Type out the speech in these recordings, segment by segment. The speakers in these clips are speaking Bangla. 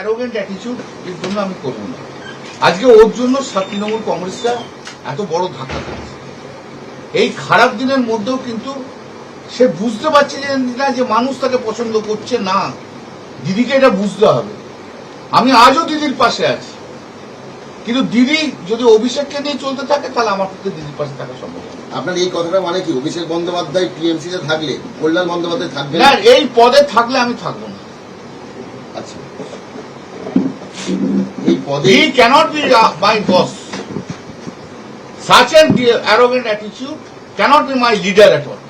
অ্যারোগেন্ট অ্যাটিটিউড এর জন্য আমি করবো না। আজকে ওর জন্য তৃণমূল কংগ্রেসরা এত বড় ধাক্কা খাচ্ছে। এই খারাপ দিনের মধ্যেও কিন্তু সে বুঝতে পারছে না যে মানুষ তাকে পছন্দ করছে না। দিদিকে এটা বুঝতে হবে। আমি আজও দিদির পাশে আছি, কিন্তু দিদি যদি অভিষেককে নিয়ে চলতে থাকে তাহলে আমার পক্ষে দিদির পাশে থাকা সম্ভব। আপনার এই কথাটা মানে কি, অভিষেক বন্দ্যোপাধ্যায় টিএমসি তে থাকলে কল্যাণ বন্দ্যোপাধ্যায় থাকবে না? এই পদে থাকলে আমি থাকবো না। আচ্ছা, এই পদে He cannot be my boss. Such an arrogant attitude cannot be my leader at all.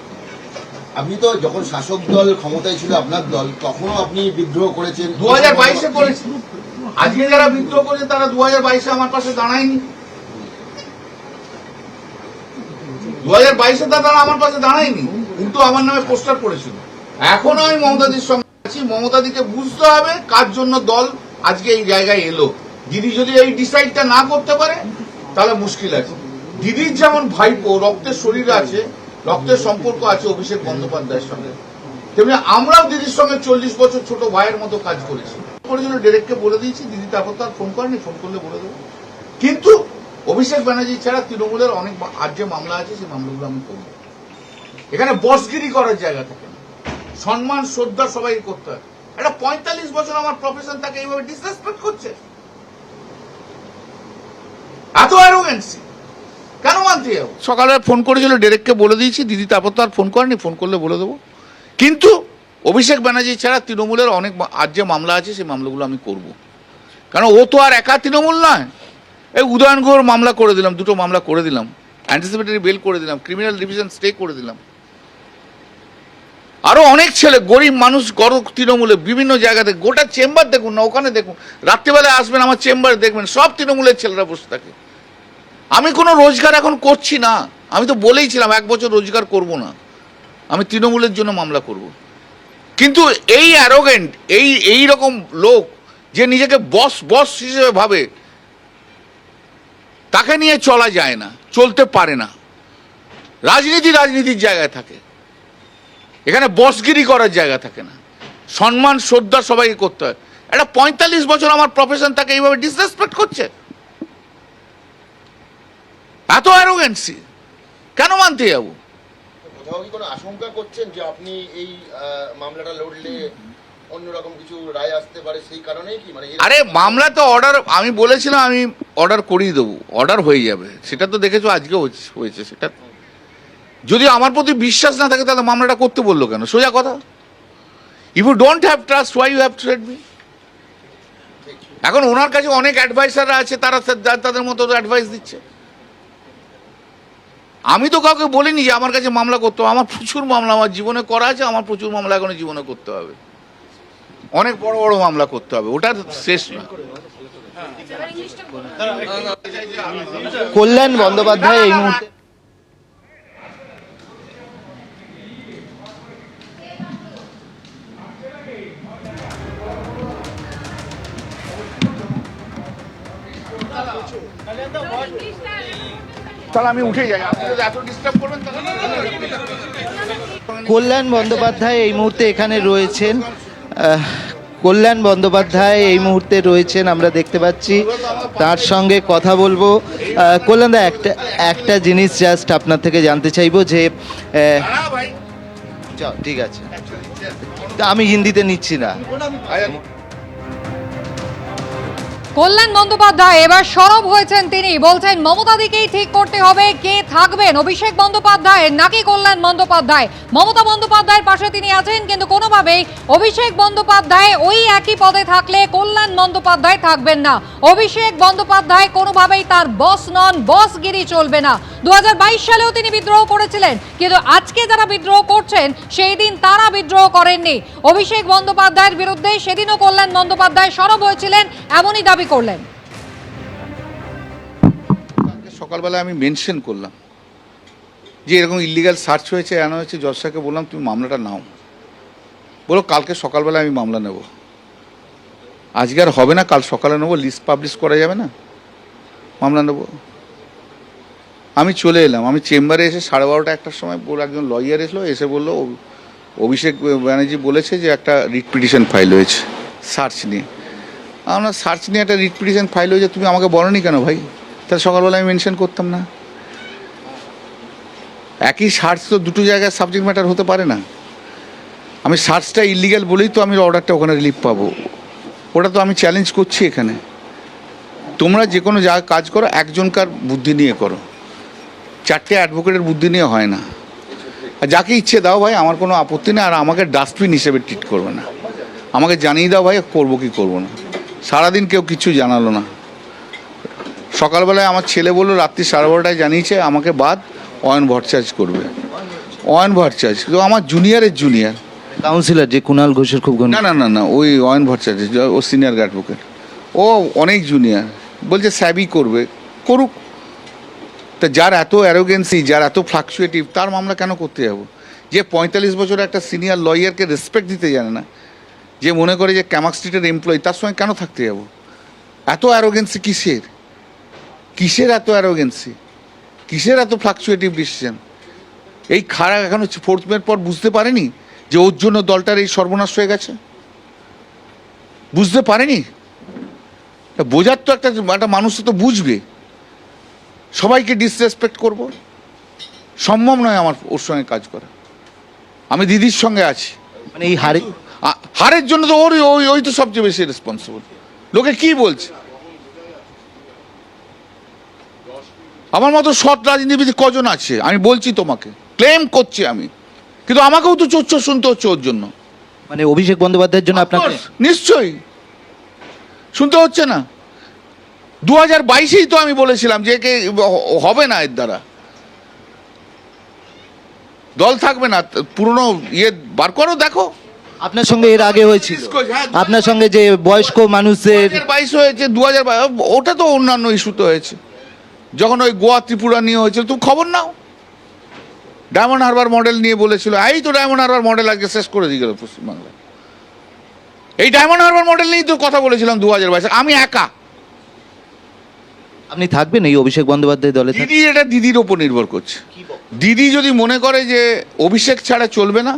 আপনি তো যখন শাসক দল ক্ষমতায় ছিল আপনার দল, তখনও আপনি বিদ্রোহ করেছেন। 2022-এ করেছি। আজকে যারা বিদ্রোহ করেছে তারা 2022-এ আমার পাশে দাঁড়ায়নি। 2022-এ তারা আমার পাশে দাঁড়ায়নি, কিন্তু আমার নামে পোস্টার করেছিল। এখনো আমি মমতাদির সঙ্গে আছি। মমতাদিকে বুঝতে হবে কার জন্য দল আজকে এই জায়গায় এলো। দিদি যদি এই ডিসাইডটা না করতে পারে তাহলে মুশকিল আছে। দিদির যেমন ভাইপো রক্তের শরীর আছে, রক্তের সম্পর্ক আছে অভিষেক বন্দ্যোপাধ্যায়ের সঙ্গে, তেমনি আমরাও দিদির সঙ্গে 40 বছর ছোট ভাইয়ের মতো কাজ করেছি। করেছিল ডিরেক্টকে বলে দিয়েছি, দিদি তারপর তার ফোন করেনি, ফোন করলে বলে দেবো। কিন্তু অভিষেক ব্যানার্জি ছাড়া তৃণমূলের অনেক আর যে মামলা আছে সেই মামলাগুলো আমি করব। এখানে বসগিরি করার জায়গা থাকে না, সম্মান শ্রদ্ধা সবাই করতে হয়। একটা 45 বছর আমার প্রফেশন তাকে এইভাবে ডিসরেসপেক্ট করছে, এত অ্যারোগেন্সি কেন মানতে যাবো? সকালে ফোন করেছিল ডিরেক্টকে বলে দিয়েছি, দিদি তারপর তো আর ফোন করেনি, ফোন করলে বলে দেবো। কিন্তু অভিষেক ব্যানার্জি ছাড়া তৃণমূলের অনেক আর যে মামলা আছে সেই মামলাগুলো আমি করব। কারণ ও তো আর একা তৃণমূল নয়। এই উদয়ন গুহর মামলা করে দিলাম, 2টো মামলা করে দিলাম, অ্যান্টিসিপেটরি বেল করে দিলাম, ক্রিমিনাল ডিভিশন স্টে করে দিলাম। আরো অনেক ছেলে গরিব মানুষ গরিব তৃণমূলে বিভিন্ন জায়গাতে, গোটা চেম্বার দেখুন না, ওখানে দেখুন, রাত্রিবেলায় আসবেন আমার চেম্বারে দেখবেন সব তৃণমূলের ছেলেরা বসে থাকে। আমি কোনো রোজগার এখন করছি না, আমি তো বলেইছিলাম 1 বছর রোজগার করব না, আমি তৃণমূলের জন্য মামলা করব। কিন্তু এই অ্যারোগেন্ট এই রকম লোক যে নিজেকে বস হিসেবে ভাবে, তাকে নিয়ে চলা যায় না, চলতে পারে না। রাজনীতির জায়গায় থাকে, এখানে বসগিরি করার জায়গা থাকে না, সম্মান শ্রদ্ধা সবাইকে করতে হয়। একটা 45 বছর আমার প্রফেশন তাকে এইভাবে ডিসরেসপেক্ট করছে, এত অ্যারোগেন্সি কেন মানতে যাবো? কোথাও কি কোনো আশঙ্কা করছেন যে আপনি এই মামলাটা লড়লে অন্যরকম কিছু রায় আসতে পারে, সেই কারণেই কি? মানে আরে মামলা তো অর্ডার, আমি বলেছিলাম আমি অর্ডার করিয়ে দেবো, অর্ডার হয়ে যাবে, সেটা তো দেখেছো আজকে হয়েছে। সেটা যদি আমার প্রতি বিশ্বাস না থাকে তাহলে মামলাটা করতে বললো কেন? সোজা কথা। If you don't have trust, why you have to trade me? এখন ওনার কাছে অনেক অ্যাডভাইসাররা আছে, তারা তাদের মতো অ্যাডভাইস দিচ্ছে। আমি তো কাউকে বলিনি যে আমার কাছে মামলা করতে হবে। আমার প্রচুর মামলা আমার জীবনে করা আছে, আমার প্রচুর মামলা এখনো জীবনে করতে হবে, অনেক বড় বড় মামলা করতে হবে, ওটা শেষ না। কল্যাণ বন্দ্যোপাধ্যায় এই মুহূর্তে তাহলে আমি উঠে যাই, আপনি যদি এত ডিস্টার্ব করবেন তাহলে। কল্যাণ বন্দ্যোপাধ্যায় এই মুহূর্তে এখানে রয়েছেন। কল্যাণ বন্দ্যোপাধ্যায় এই মুহূর্তে রয়েছেন, আমরা দেখতে পাচ্ছি, তার সঙ্গে কথা বলবো। কল্যাণদা, একটা জিনিস জাস্ট আপনার থেকে জানতে চাইবো যে ঠিক আছে, আমি হিন্দিতে নিচ্ছি না। কল্যাণ বন্দ্যোপাধ্যায় এবার সরব হয়েছেন, তিনি বলছেন মমতাদিকেই ঠিক করতে হবে কে থাকবেন, অভিষেক বন্দ্যোপাধ্যায় নাকি কল্যাণ বন্দ্যোপাধ্যায়। মমতা বন্দ্যোপাধ্যায়ের পাশে তিনি আছেন, কিন্তু কোনোভাবেই অভিষেক বন্দ্যোপাধ্যায় ওই একই পদে থাকলে কল্যাণ বন্দ্যোপাধ্যায় থাকবেন না। অভিষেক বন্দ্যোপাধ্যায় কোনোভাবেই তার বস নন, বসগিরি চলবে না। 2022 সালেও তিনি বিদ্রোহ করেছিলেন, কিন্তু আজকে যারা বিদ্রোহ করছেন সেই দিন তারা বিদ্রোহ করেননি। অভিষেক বন্দ্যোপাধ্যায়ের বিরুদ্ধে সেদিনও কল্যাণ বন্দ্যোপাধ্যায় সরব হয়েছিলেন, এমনই দাবি করলেন। সকালবেলা আমি মেনশন করলাম যে এরকম ইলিগাল সার্চ হয়েছে, এমন হয়েছে। জজ সাহেবকে বললাম তুমি মামলাটা নাও, বলো কালকে সকালবেলা আমি মামলা নেব। আজকে আর হবে না, কাল সকালে নেবো, লিস্ট পাবলিশ করা যাবে না, মামলা নেব। আমি চলে এলাম, আমি চেম্বারে এসে 12:30 1টার সময় একজন লয়ার এসলো, এসে বললো অভিষেক ব্যানার্জি বলেছে যে একটা রিট পিটিশন ফাইল হয়েছে সার্চ নিয়ে। আমার সার্চ নিয়ে একটা রিট পিটিশন ফাইল হয়েছে, তুমি আমাকে বলোনি কেন ভাই? তাহলে সকালবেলা আমি মেনশন করতাম না। একই সার্চ তো দুটো জায়গায় সাবজেক্ট ম্যাটার হতে পারে না। আমি সার্চটা ইলিগ্যাল বলেই তো আমি অর্ডারটা ওখানে রিলিফ পাবো, ওটা তো আমি চ্যালেঞ্জ করছি এখানে। তোমরা যে কোনো জায়গায় কাজ করো একজনকার বুদ্ধি নিয়ে করো, 4টে অ্যাডভোকেটের বুদ্ধি নিয়ে হয় না। আর যাকে ইচ্ছে দাও ভাই, আমার কোনো আপত্তি নেই। আর আমাকে ডাস্টবিন হিসেবে ট্রিট করবে না, আমাকে জানিয়ে দাও ভাই করবো কি করবো না। সারাদিন কেউ কিছু জানালো না, সকালবেলায় আমার ছেলে বললো রাত্রি 12:30টায় জানিয়েছে আমাকে বাদ অয়ন ভট্টাচার্য করবে। অয়ন ভট্টাচার্য তো আমার জুনিয়রের জুনিয়র কাউন্সিলর যে কুণাল ঘোষের খুব না না না না ওই অয়ন ভট্টাচার্য, ও সিনিয়র অ্যাডভোকেট, ও অনেক জুনিয়র, বলছে স্যাবই করবে, করুক। তা যার এত অ্যারোগেন্সি, যার এত ফ্লাকচুয়েটিভ, তার মামলা কেন করতে যাব? যে 45 বছর একটা সিনিয়র লয়ারকে রেসপেক্ট দিতে জানে না, যে মনে করে যে ক্যামাক স্ট্রিটের এমপ্লয়ি, তার সঙ্গে কেন থাকতে যাব? এত অ্যারোগেন্সি কিসের? কিসের এত অ্যারোগেন্সি? কিসের এত ফ্লাকচুয়েটিভ ডিসিশন? এই খারাপ এখনো 4th মের পর বুঝতে পারেনি যে ওর জন্য দলটার এই সর্বনাশ হয়ে গেছে? বুঝতে পারেনি? বোঝার তো একটা মানুষ তো বুঝবে। সবাইকে ডিসরেসপেক্ট করব সম্ভব নয় আমার ওর সঙ্গে কাজ করা। আমি দিদির সঙ্গে আছি, মানে এই হারে হারের জন্য তো ওই তো সবচেয়ে বেশি রেসপন্সিবল। লোকে কি বলছে? আমার মতো সৎ রাজনীতিবিদ কজন আছে আমি বলছি তোমাকে, ক্লেম করছি আমি, কিন্তু আমাকেও তো চোচ্চ শুনতে হচ্ছে ওর জন্য। মানে অভিষেক বন্দ্যোপাধ্যায়ের জন্য আপনাকে নিশ্চয়ই শুনতে হচ্ছে না। 2022-এই তো আমি বলেছিলাম যে একে হবে না, এর দ্বারা দল থাকবে না। পুরনো ইয়ে বার করো, দেখো। আপনার সঙ্গে এর আগে হয়েছিল, আপনার সঙ্গে যে বয়স্ক মানুষদের 2022 হয়েছে, 2022 ওটা তো অন্যান্য ইস্যুতে হয়েছে। যখন ওই গোয়া ত্রিপুরা নিয়ে হয়েছিল, তুমি খবর নাও। ডায়মন্ড হারবার মডেল নিয়ে বলেছিল, এই তো ডায়মন্ড হারবার মডেল আজকে শেষ করে দিয়ে গেল পশ্চিমবাংলায়। এই ডায়মন্ড হারবার মডেল নিয়েই তো কথা বলেছিলাম 2022, আমি একা। আপনি থাকবেন এই অভিষেক বন্দ্যোপাধ্যায় দলে? দিদি, এটা দিদির ওপর নির্ভর করছে। দিদি যদি মনে করে যে অভিষেক ছাড়া চলবে না,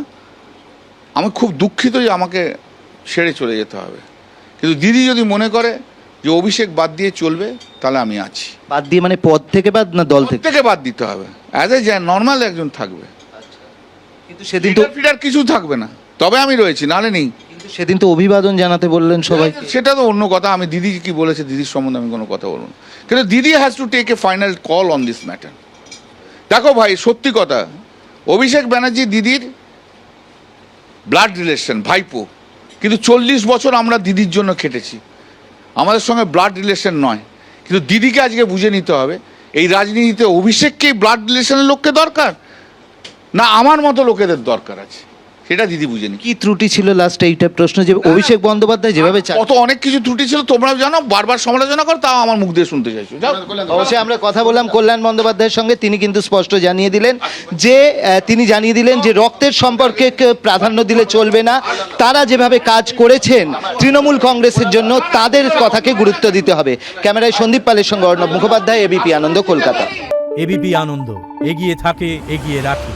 আমি খুব দুঃখিত যে আমাকে ছেড়ে চলে যেতে হবে। কিন্তু দিদি যদি মনে করে যে অভিষেক বাদ দিয়ে চলবে, তাহলে আমি আছি। বাদ দিয়ে মানে পদ থেকে বাদ না দল থেকে? বাদ দিতে হবে। অ্যাজ এ নর্মাল একজন থাকবে, কিন্তু সেদিন তো ফিডার কিছু থাকবে না, তবে আমি রয়েছি, নাহলে নেই। কিন্তু সেদিন তো অভিবাদন জানাতে বললেন সবাইকে। সেটা তো অন্য কথা। আমি দিদি কি বলেছে, দিদির সম্বন্ধে আমি কোনো কথা বলবো না। কিন্তু দিদি has to take a final call on this matter. দেখো ভাই, সত্যি কথা, অভিষেক ব্যানার্জি দিদির ব্লাড রিলেশন, ভাইপো, কিন্তু 40 বছর আমরা দিদির জন্য খেটেছি। আমাদের সঙ্গে ব্লাড রিলেশন নয়, কিন্তু দিদিকে আজকে বুঝে নিতে হবে এই রাজনীতিতে অভিষেককেই ব্লাড রিলেশনের লোককে দরকার না আমার মতো লোকেদের দরকার আছে, সেটা দিদি বুঝে নি। কি ত্রুটি ছিল লাস্ট এইটা প্রশ্ন, যে অভিষেক বন্দ্যোপাধ্যায় যেভাবে কত অনেক কিছু ত্রুটি ছিল, তোমরাও জানো, বারবার সমালোচনা করো, তাও আমার মুখ দিয়ে শুনতে চাইছো। যাও। অবশ্যই আমরা কথা বললাম কল্যাণ বন্দ্যোপাধ্যায়ের সঙ্গে, তিনি কিন্তু স্পষ্ট জানিয়ে দিলেন যে যে রক্তের সম্পর্কে প্রাধান্য দিলে চলবে না। তারা যেভাবে কাজ করেছেন তৃণমূল কংগ্রেসের জন্য, তাদের কথাকে গুরুত্ব দিতে হবে। ক্যামেরায় সন্দীপ পালের সঙ্গে অর্ণব মুখোপাধ্যায়, এবিপি আনন্দ, কলকাতা। এবিপি আনন্দ, এগিয়ে থাকে, এগিয়ে রাখে।